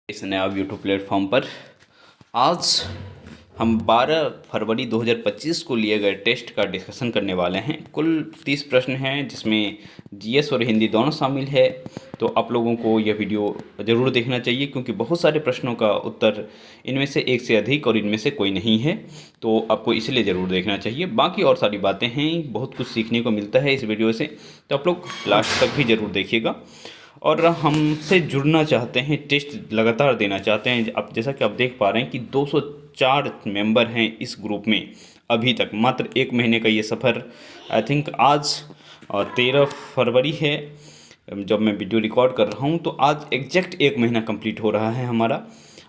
इस नया YouTube platform पर आज हम 12 फरवरी 2025 को लिए गए टेस्ट का डिस्कशन करने वाले हैं। कुल 30 प्रश्न हैं जिसमें जीएस और हिंदी दोनों शामिल है। तो आप लोगों को यह वीडियो ज़रूर देखना चाहिए क्योंकि बहुत सारे प्रश्नों का उत्तर इनमें से एक से अधिक और इनमें से कोई नहीं है, तो आपको इसलिए ज़रूर देखना चाहिए। बाकी और सारी बातें हैं, बहुत कुछ सीखने को मिलता है इस वीडियो से, तो आप लोग लास्ट तक भी ज़रूर देखिएगा। और हमसे जुड़ना चाहते हैं, टेस्ट लगातार देना चाहते हैं, अब जैसा कि आप देख पा रहे हैं कि 204 मेंबर हैं इस ग्रुप में अभी तक। मात्र एक महीने का ये सफ़र, आई थिंक आज 13 फरवरी है जब मैं वीडियो रिकॉर्ड कर रहा हूँ, तो आज एग्जैक्ट एक महीना कंप्लीट हो रहा है हमारा।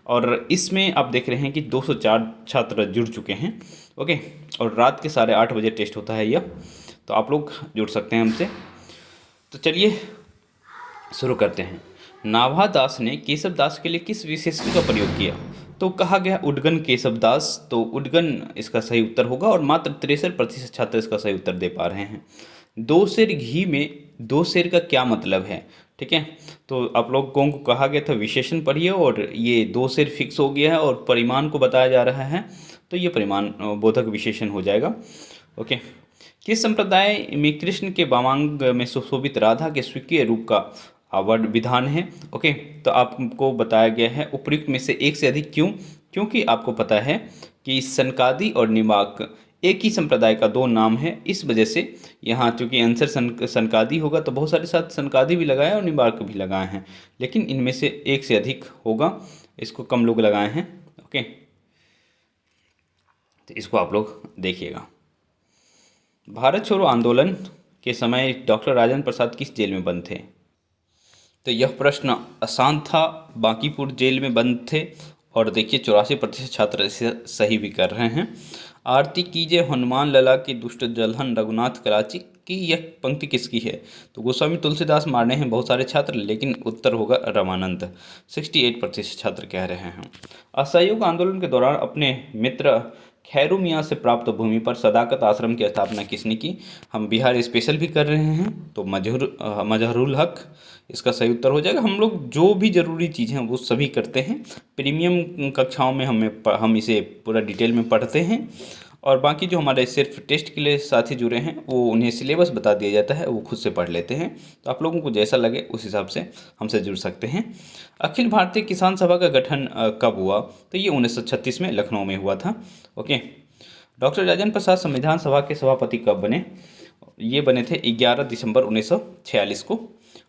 और इसमें आप देख रहे हैं कि 204 छात्र जुड़ चुके हैं। ओके, और रात के 8:30 बजे टेस्ट होता है यह, तो आप लोग जुड़ सकते हैं हमसे। तो चलिए शुरू करते हैं। नाभा दास ने केशव दास के लिए किस विशेषण का प्रयोग किया? तो कहा गया उद्गन केशव दास, तो उद्गन इसका सही उत्तर होगा और मात्र 63% छात्र इसका सही उत्तर दे पा रहे हैं। 2 सेर घी में 2 सेर का क्या मतलब है? ठीक है, तो आप लोगों को कहा गया था विशेषण पढ़िए और ये 2 सेर फिक्स हो गया है और परिमाण को बताया जा रहा है, तो ये परिमाण बोधक विशेषण हो जाएगा। ओके, किस संप्रदाय में कृष्ण के वामांग में सुशोभित राधा के स्वकीय रूप का आवर्त विधान है? ओके, तो आपको बताया गया है उपयुक्त में से एक से अधिक क्यों? क्योंकि आपको पता है कि सनकादि और निवाक एक ही संप्रदाय का 2 नाम है, इस वजह से यहाँ चूँकि आंसर सनकादि होगा तो बहुत सारे साथ सनकादि भी लगाए और निवाक भी लगाए हैं, लेकिन इनमें से एक से अधिक होगा, इसको कम लोग लगाए हैं। ओके, तो इसको आप लोग देखिएगा। भारत छोड़ो आंदोलन के समय डॉक्टर राजेंद्र प्रसाद किस जेल में बंद थे? तो यह प्रश्न आसान था, बांकीपुर जेल में बंद थे और देखिए 84% छात्र इसे सही भी कर रहे हैं। आरती कीजिए हनुमान लला की दुष्ट जलहन रघुनाथ कराची की यह पंक्ति किसकी है? तो गोस्वामी तुलसीदास मारने हैं बहुत सारे छात्र, लेकिन उत्तर होगा रामानंद। 68% छात्र कह रहे हैं। असहयोग आंदोलन के दौरान अपने मित्र खैरू मियाँ से प्राप्त भूमि पर सदाकत आश्रम की स्थापना किसने की? हम बिहार स्पेशल भी कर रहे हैं, तो मजहरुल हक इसका सही उत्तर हो जाएगा। हम लोग जो भी ज़रूरी चीज़ें हैं वो सभी करते हैं। प्रीमियम कक्षाओं में हम इसे पूरा डिटेल में पढ़ते हैं, और बाकी जो हमारे सिर्फ टेस्ट के लिए साथी जुड़े हैं वो उन्हें सिलेबस बता दिया जाता है, वो खुद से पढ़ लेते हैं। तो आप लोगों को जैसा लगे उस हिसाब से हमसे जुड़ सकते हैं। अखिल भारतीय किसान सभा का गठन कब हुआ? तो ये 1936 में लखनऊ में हुआ था। ओके, डॉक्टर राजेंद्र प्रसाद संविधान सभा के सभापति कब बने? ये बने थे 11 दिसंबर 1946 को।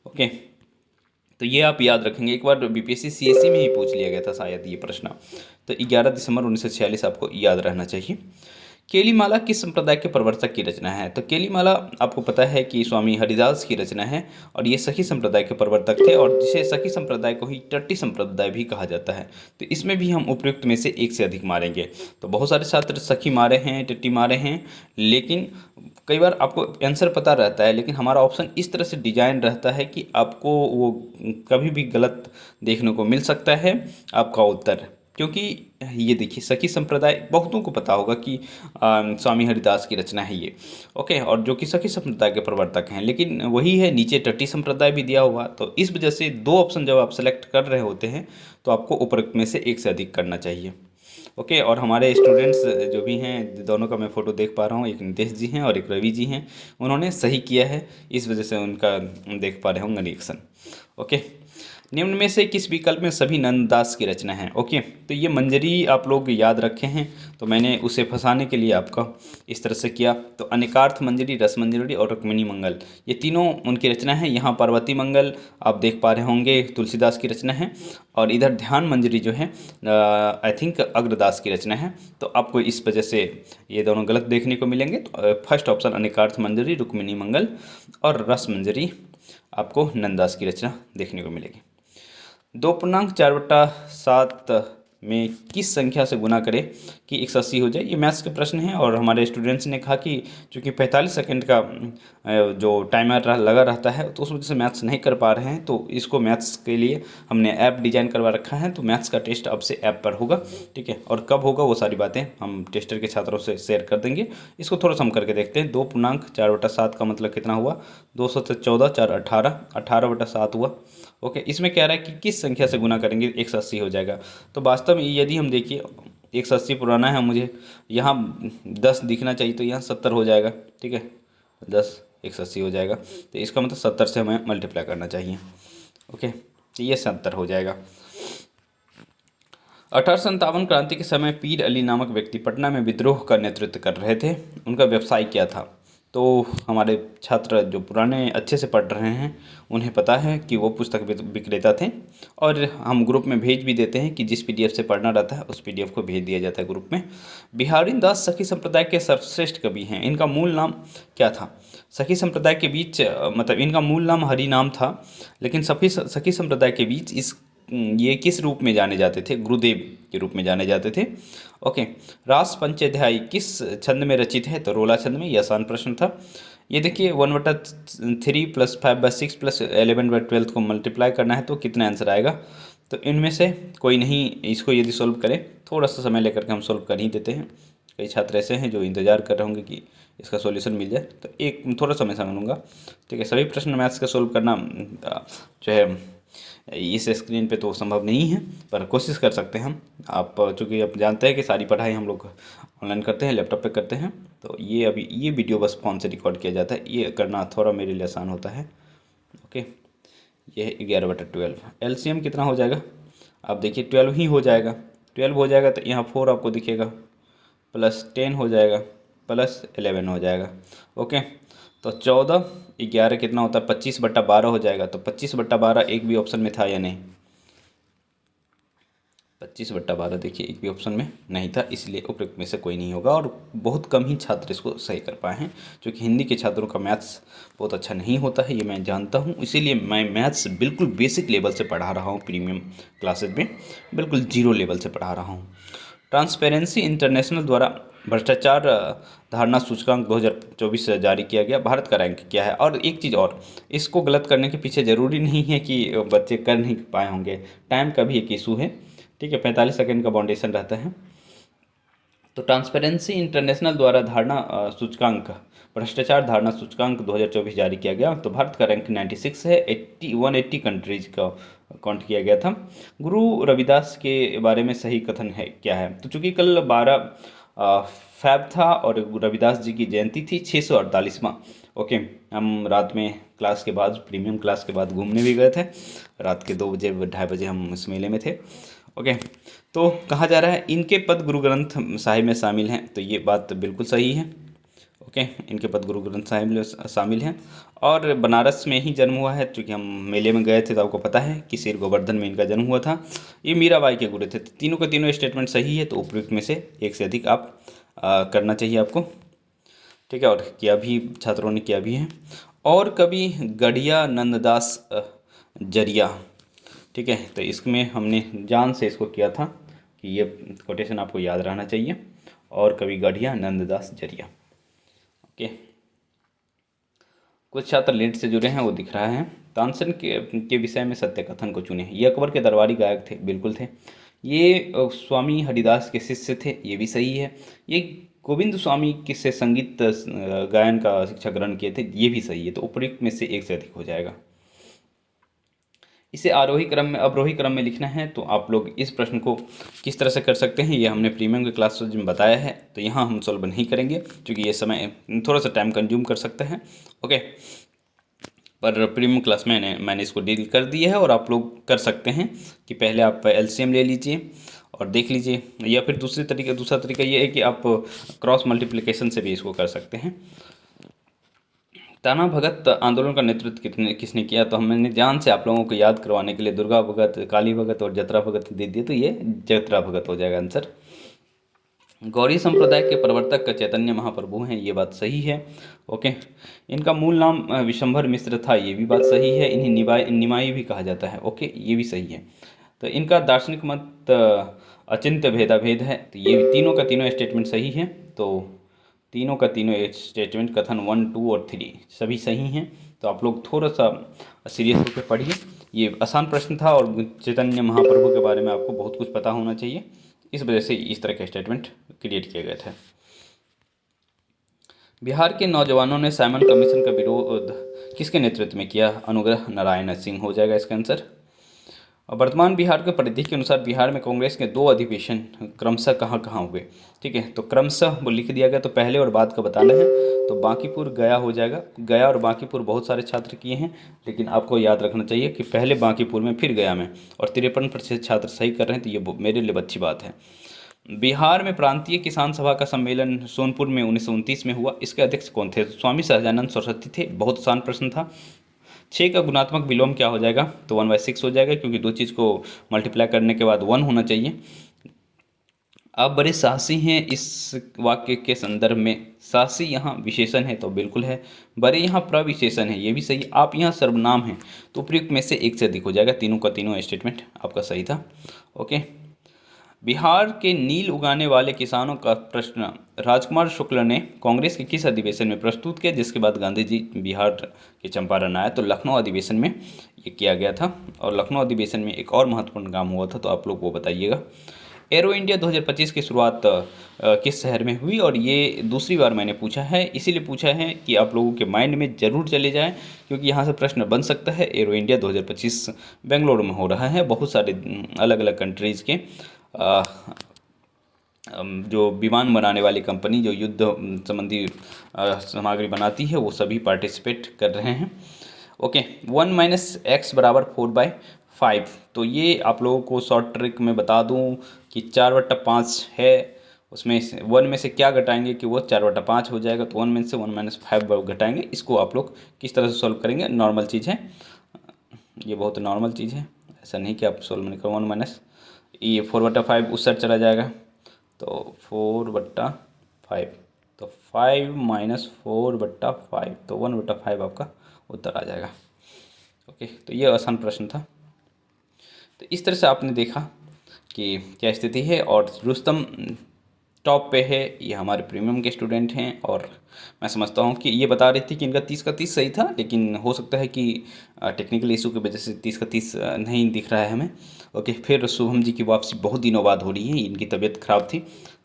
ओके, तो ये आप याद रखेंगे, एक बार बीपीएससी सीएससी में ही पूछ लिया गया था शायद ये प्रश्न, तो 11 दिसंबर 1946 आपको याद रहना चाहिए। केलीमाला किस संप्रदाय के प्रवर्तक की रचना है? तो केलीमाला आपको पता है कि स्वामी हरिदास की रचना है और ये सखी संप्रदाय के प्रवर्तक थे, और जिसे सखी संप्रदाय को ही टट्टी संप्रदाय भी कहा जाता है। तो इसमें भी हम उपयुक्त में से एक से अधिक मारेंगे। तो बहुत सारे छात्र सखी मारे हैं, टट्टी मारे हैं, लेकिन कई बार आपको आंसर पता रहता है, लेकिन हमारा ऑप्शन इस तरह से डिजाइन रहता है कि आपको वो कभी भी गलत देखने को मिल सकता है आपका उत्तर। क्योंकि ये देखिए सखी संप्रदाय बहुतों को पता होगा कि स्वामी हरिदास की रचना है ये। ओके, और जो कि सखी संप्रदाय के प्रवर्तक हैं, लेकिन वही है नीचे टट्टी संप्रदाय भी दिया हुआ। तो इस वजह से 2 ऑप्शन जब आप सेलेक्ट कर रहे होते हैं तो आपको उपरोक्त में से एक से अधिक करना चाहिए। ओके, और हमारे स्टूडेंट्स जो भी हैं, दोनों का मैं फ़ोटो देख पा रहा हूँ, एक नितेश जी हैं और एक रवि जी हैं, उन्होंने सही किया है, इस वजह से उनका देख पा रहे होंगे रिएक्शन। ओके, निम्न में से किस विकल्प में सभी नंददास की रचना है? ओके, तो ये मंजरी आप लोग याद रखे हैं, तो मैंने उसे फंसाने के लिए आपका इस तरह से किया। तो अनेकार्थ मंजरी, रस मंजरी और रुक्मिणी मंगल, ये तीनों उनकी रचना है। यहाँ पार्वती मंगल आप देख पा रहे होंगे तुलसीदास की रचना है, और इधर ध्यान मंजरी जो है आई थिंक अग्रदास की रचना है। तो आपको इस वजह से ये दोनों गलत देखने को मिलेंगे। तो फर्स्ट ऑप्शन अनेकार्थ मंजरी, रुक्मिणी मंगल और रस मंजरी आपको नंददास की रचना देखने को मिलेगी। 2.4/7 में किस संख्या से गुना करें कि 180 हो जाए? ये मैथ्स के प्रश्न हैं, और हमारे स्टूडेंट्स ने कहा कि चूँकि 45 सेकंड का जो टाइमर लगा रहता है, तो उस वजह से मैथ्स नहीं कर पा रहे हैं। तो इसको मैथ्स के लिए हमने ऐप डिजाइन करवा रखा है, तो मैथ्स का टेस्ट अब से ऐप पर होगा। ठीक है, और कब होगा वो सारी बातें हम टेस्टर के छात्रों से शेयर कर देंगे। इसको थोड़ा सा हम करके देखते हैं। 2.4/7 का मतलब कितना हुआ? 214, 4 18, 18/7 हुआ, ओके, इसमें कह रहा है कि किस संख्या से गुना करेंगे 180 हो जाएगा। तो वास्तव में यदि हम देखिए 180 पुराना है, मुझे यहाँ 10 दिखना चाहिए, तो यहाँ 70 हो जाएगा। ठीक है, 10 180 हो जाएगा, तो इसका मतलब 70 से हमें मल्टीप्लाई करना चाहिए। ओके, तो ये 70 हो जाएगा। 1857 क्रांति के समय पीर अली नामक व्यक्ति पटना में विद्रोह का नेतृत्व कर रहे थे। उनका व्यवसाय क्या था? तो हमारे छात्र जो पुराने अच्छे से पढ़ रहे हैं उन्हें पता है कि वो पुस्तक विक्रेता थे, और हम ग्रुप में भेज भी देते हैं कि जिस पीडीएफ से पढ़ना रहता है उस पीडीएफ को भेज दिया जाता है ग्रुप में। बिहारी दास सखी संप्रदाय के सर्वश्रेष्ठ कवि हैं। इनका मूल नाम क्या था? सखी संप्रदाय के बीच मतलब इनका मूल नाम हरि नाम था, लेकिन सखी संप्रदाय के बीच ये किस रूप में जाने जाते थे? गुरुदेव के रूप में जाने जाते थे। ओके, रास पंचाध्यायी किस छंद में रचित है? तो रोला छंद में। ये आसान प्रश्न था। ये देखिए 1/3 + 5/6 + 11/12 को मल्टीप्लाई करना है तो कितना आंसर आएगा? तो इनमें से कोई नहीं, इसको यदि सोल्व करें, थोड़ा सा समय लेकर के हम सोल्व कर ही देते हैं। कई छात्र ऐसे हैं जो इंतजार कर रहे होंगे कि इसका सॉल्यूशन मिल जाए, तो एक थोड़ा समय लूँगा। ठीक है, सभी प्रश्न मैथ्स का सोल्व करना जो है इस स्क्रीन पे तो संभव नहीं है, पर कोशिश कर सकते हैं हम। आप चूँकि आप जानते हैं कि सारी पढ़ाई हम लोग ऑनलाइन करते हैं, लैपटॉप पे करते हैं, तो ये अभी ये वीडियो बस फ़ोन से रिकॉर्ड किया जाता है, ये करना थोड़ा मेरे लिए आसान होता है। ओके, ये 11/12 एलसीएम कितना हो जाएगा? आप देखिए 12 ही हो जाएगा। 12 हो जाएगा तो यहाँ 4 आपको दिखेगा, +10 हो जाएगा, +11 हो जाएगा। ओके, तो 14 11 कितना होता है? 25/12 हो जाएगा। तो 25/12 एक भी ऑप्शन में था या नहीं? 25/12 देखिए एक भी ऑप्शन में नहीं था, इसलिए उपयुक्त में से कोई नहीं होगा, और बहुत कम ही छात्र इसको सही कर पाए हैं, क्योंकि हिंदी के छात्रों का मैथ्स बहुत अच्छा नहीं होता है, ये मैं जानता हूँ। इसीलिए मैं मैथ्स बिल्कुल बेसिक लेवल से पढ़ा रहा हूँ, प्रीमियम क्लासेज में बिल्कुल 0 लेवल से पढ़ा रहा हूँ। ट्रांसपेरेंसी इंटरनेशनल द्वारा भ्रष्टाचार धारणा सूचकांक 2024 जारी किया गया। भारत का रैंक क्या है? और एक चीज़ और, इसको गलत करने के पीछे ज़रूरी नहीं है कि बच्चे कर नहीं पाए होंगे, टाइम का भी एक इशू है। ठीक है, 45 सेकंड का बाउंडेशन रहता है। तो ट्रांसपेरेंसी इंटरनेशनल द्वारा धारणा सूचकांक भ्रष्टाचार धारणा सूचकांक 2024 जारी किया गया। तो भारत का रैंक 96 है। 180 कंट्रीज का काउंट किया गया था। गुरु रविदास के बारे में सही कथन है क्या है? तो चूंकि कल 12 फैब था और गुरु रविदास जी की जयंती थी, 648वां। ओके, हम रात में क्लास के बाद, प्रीमियम क्लास के बाद घूमने भी गए थे। रात के 2 बजे 2:30 बजे हम इस मेले में थे। ओके, तो कहा जा रहा है इनके पद गुरु ग्रंथ साहिब में शामिल हैं, तो ये बात बिल्कुल सही है। ओके, इनके पद गुरु ग्रंथ साहिब में शामिल हैं, और बनारस में ही जन्म हुआ है, क्योंकि हम मेले में गए थे तो आपको पता है कि शेर गोवर्धन में इनका जन्म हुआ था। ये मीराबाई के गुरु थे। तो तीनों के तीनों स्टेटमेंट सही है, तो उपयुक्त में से एक से अधिक आप करना चाहिए आपको। ठीक है, और किया भी, छात्रों ने किया भी है। और कभी गढ़िया नंददास जरिया। ठीक है, तो इसमें हमने जान से इसको किया था कि ये कोटेशन आपको याद रहना चाहिए, और कभी गढ़िया नंददास जरिया। ओके, कुछ छात्र लेट से जुड़े हैं, वो दिख रहा है। तानसेन के विषय में सत्य कथन को चुने। ये अकबर के दरबारी गायक थे, बिल्कुल थे। ये स्वामी हरिदास के शिष्य थे, ये भी सही है। ये गोविंद स्वामी से संगीत गायन का शिक्षा ग्रहण किए थे, ये भी सही है। तो उपयुक्त में से एक से अधिक हो जाएगा। इसे आरोही क्रम में अवरोही क्रम में लिखना है, तो आप लोग इस प्रश्न को किस तरह से कर सकते हैं, ये हमने प्रीमियम के क्लास में बताया है, तो यहाँ हम सॉल्व नहीं करेंगे क्योंकि ये समय थोड़ा सा टाइम कंज्यूम कर सकते हैं। ओके, पर प्रीमियम क्लास में मैंने इसको डील कर दिया है, और आप लोग कर सकते हैं कि पहले आप एलसीएम ले लीजिए और देख लीजिए, या फिर दूसरा तरीका ये है कि आप क्रॉस मल्टीप्लिकेशन से भी इसको कर सकते हैं। ताना भगत आंदोलन का नेतृत्व किसने किया? तो हमने जान से आप लोगों को याद करवाने के लिए दुर्गा भगत, काली भगत और जतरा भगत दे दिए, तो ये जतरा भगत हो जाएगा आंसर। गौरी संप्रदाय के प्रवर्तक चैतन्य महाप्रभु हैं, ये बात सही है। ओके, इनका मूल नाम विशंभर मिश्र था, ये भी बात सही है। इन्हें निमाई भी कहा जाता है। ओके, ये भी सही है। तो इनका दार्शनिक मत अचिंत्य भेदाभेद है, तो ये तीनों का तीनों स्टेटमेंट सही है। तो तीनों का तीनों स्टेटमेंट कथन 1, 2 और 3 सभी सही हैं। तो आप लोग थोड़ा सा सीरियस होकर पढ़िए, ये आसान प्रश्न था, और चैतन्य महाप्रभु के बारे में आपको बहुत कुछ पता होना चाहिए, इस वजह से इस तरह के स्टेटमेंट क्रिएट किए गए थे। बिहार के नौजवानों ने साइमन कमीशन का विरोध किसके नेतृत्व में किया? अनुग्रह नारायण सिंह हो जाएगा इसका आंसर। और वर्तमान बिहार के परिधि के अनुसार बिहार में कांग्रेस के 2 अधिवेशन क्रमशः कहाँ कहाँ हुए? ठीक है, तो क्रमशः वो लिख दिया गया, तो पहले और बाद का बताना है। तो बांकीपुर गया हो जाएगा। गया और बांकीपुर बहुत सारे छात्र किए हैं, लेकिन आपको याद रखना चाहिए कि पहले बांकीपुर में फिर गया में, और 53% छात्र सही कर रहे हैं, तो ये मेरे लिए अच्छी बात है। बिहार में प्रांतीय किसान सभा का सम्मेलन सोनपुर में 1929 में हुआ। इसके अध्यक्ष कौन थे? स्वामी सहजानंद सरस्वती थे। बहुत आसान प्रश्न था। 6 का गुणात्मक विलोम क्या हो जाएगा? तो 1/6 हो जाएगा, क्योंकि दो चीज़ को मल्टीप्लाई करने के बाद 1 होना चाहिए। आप बड़े साहसी हैं इस वाक्य के संदर्भ में। साहसी यहाँ विशेषण है तो बिल्कुल है। बड़े यहाँ प्रविशेषण है, ये भी सही। आप यहाँ सर्वनाम हैं तो उपयुक्त में से एक से अधिक हो जाएगा। तीनों का तीनों स्टेटमेंट आपका सही था। ओके। बिहार के नील उगाने वाले किसानों का प्रश्न राजकुमार शुक्ल ने कांग्रेस के किस अधिवेशन में प्रस्तुत किया, जिसके बाद गांधी जी बिहार के चंपारण आए? तो लखनऊ अधिवेशन में ये किया गया था। और लखनऊ अधिवेशन में एक और महत्वपूर्ण काम हुआ था, तो आप लोग वो बताइएगा। एरो इंडिया 2025 की शुरुआत किस शहर में हुई? और ये दूसरी बार मैंने पूछा है, इसीलिए पूछा है कि आप लोगों के माइंड में ज़रूर चले जाए, क्योंकि यहाँ से प्रश्न बन सकता है। एरो इंडिया 2025 बेंगलोर में हो रहा है। बहुत सारे अलग अलग कंट्रीज़ के जो विमान बनाने वाली कंपनी जो युद्ध संबंधी सामग्री बनाती है, वो सभी पार्टिसिपेट कर रहे हैं। ओके। 1 - x = 4/5। तो ये आप लोगों को शॉर्ट ट्रिक में बता दूं कि 4/5 है, उसमें 1 में से क्या घटाएंगे कि वो 4/5 हो जाएगा। तो 1 में से 1 - 5 घटाएंगे। इसको आप लोग किस तरह से सॉल्व करेंगे? नॉर्मल चीज़ है, ये बहुत नॉर्मल चीज़ है, ऐसा नहीं कि आप सॉल्व नहीं करो। 1 - ये 4/5 उस साइड चला जाएगा, तो 4/5, तो 5 - 4/5, तो 1/5 आपका उत्तर आ जाएगा। ओके, तो ये आसान प्रश्न था। तो इस तरह से आपने देखा कि क्या स्थिति है। और रुस्तम टॉप पे है, ये हमारे प्रीमियम के स्टूडेंट हैं। और मैं समझता हूँ कि ये बता रही थी कि इनका 30 का 30 सही था, लेकिन हो सकता है कि टेक्निकल इशू की वजह से 30 का 30 नहीं दिख रहा है हमें। ओके। फिर शुभम जी की वापसी बहुत दिनों बाद हो रही है, इनकी तबीयत ख़राब थी,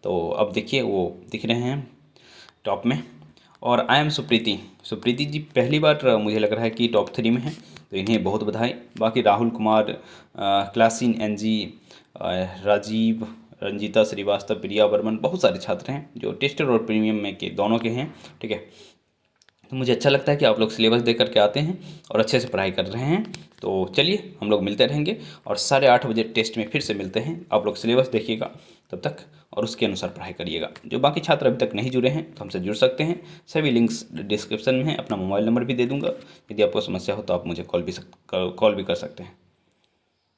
तो अब देखिए वो दिख रहे हैं टॉप में। और आई एम सुप्रीति, सुप्रीति जी पहली बार मुझे लग रहा है कि टॉप 3 में है, तो इन्हें बहुत बधाई। बाकी राहुल कुमार, क्लासिन NG, राजीव, रंजीता श्रीवास्तव, प्रिया वर्मन, बहुत सारे छात्र हैं जो टेस्टर और प्रीमियम में के दोनों के हैं। ठीक है, तो मुझे अच्छा लगता है कि आप लोग सिलेबस दे करके आते हैं और अच्छे से पढ़ाई कर रहे हैं। तो चलिए हम लोग मिलते रहेंगे, और 8:30 बजे टेस्ट में फिर से मिलते हैं। आप लोग सिलेबस देखिएगा तब तक, और उसके अनुसार पढ़ाई करिएगा। जो बाकी छात्र अभी तक नहीं जुड़े हैं तो हमसे जुड़ सकते हैं। सभी लिंक्स डिस्क्रिप्शन में हैं। अपना मोबाइल नंबर भी दे दूँगा, यदि आपको समस्या हो तो आप मुझे कॉल भी कर सकते हैं।